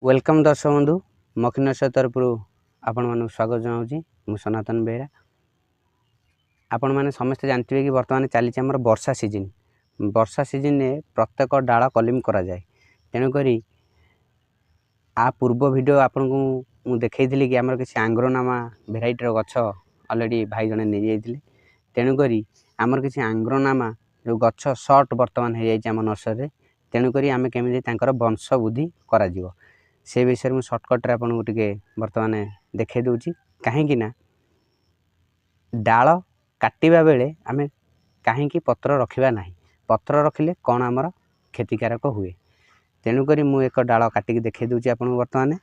Welcome दर्शक बंधु मखिनेश्वर तरफ आपण मानक स्वागत जनाऊँ। मु सनातन बेहरा। आपण मैंने समस्ते जानते कि बर्तमान चली आमर वर्षा सीजन में प्रत्येक डाल कलिम करा जाए। तेणुक आ पूर्व वीडियो आपन को मु देखई कि आमर किसी आंग्रोनामा भेराइटर गछ अलरेडी भाई जने नहीं जाइए। तेणुक आमर किसी आंग्रोनामा जो गछ सर्ट बर्तमान हो जाए आम नर्सरी। तेणुक आम केमी वंश वृद्धि करा से विषय में सर्टकट आपको टे बर्तमान देखे दूची। कहीं डाल काटिबा बेले आमे कहीं पत्र रखिबा नहीं, पत्र रखिले कौन आमर क्षतिकारक हुए। तेणुक मु एक डाल काटिक देखे दूची आपको। बर्तमान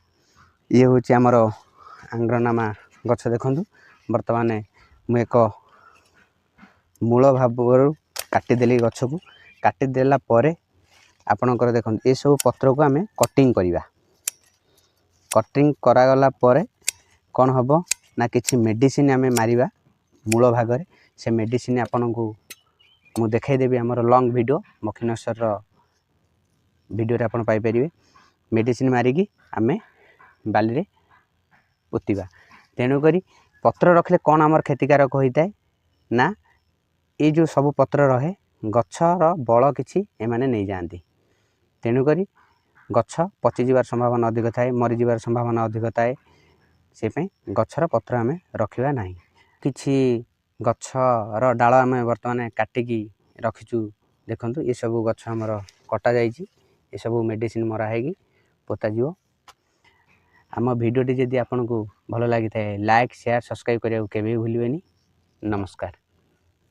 ये हूँ आमर आंग्रोनामा गछ देखु। बर्तमान मु एक मूल भाव काटिदेली गछ को। काटिदेला आपणकर देखो ये सब पत्र को आमे कटिंग करवा। कटिंग करागला कौन हम ना किसी मेडिसिन आमे मारिबा मूल भागरे। से मेडिसिन आपन को मु देखेदेवी आमर लॉन्ग वीडियो मखिनेश्वर वीडियो रे आपन पाई परिबे। मेडिसिन मारिकी आमे बाली रे पोतिबा। तेणुक पत्र रखले कौन आमर क्षतिकारक होता है ना ये जो सब पत्र रहे गछर बल किछि एमाने नहीं जाती। तेणुक गछ पचि जीवार संभावना अधिक थाए, मरी जीवार संभावना अधिक थाए। से गछर पत्र आमे रखिबा नहीं। किछि गछर डाल आमे बर्तमान काटिकी रखिचु। देखंतु ये सब गछ हमर कटा जाइछि। ये सब मेडिसिन मरा हैगी पोता जीवो। आम वीडियो जदि आपन को भल लागि थाए लाइक शेयर सब्सक्राइब करिया केबे भूलिबेनी। नमस्कार।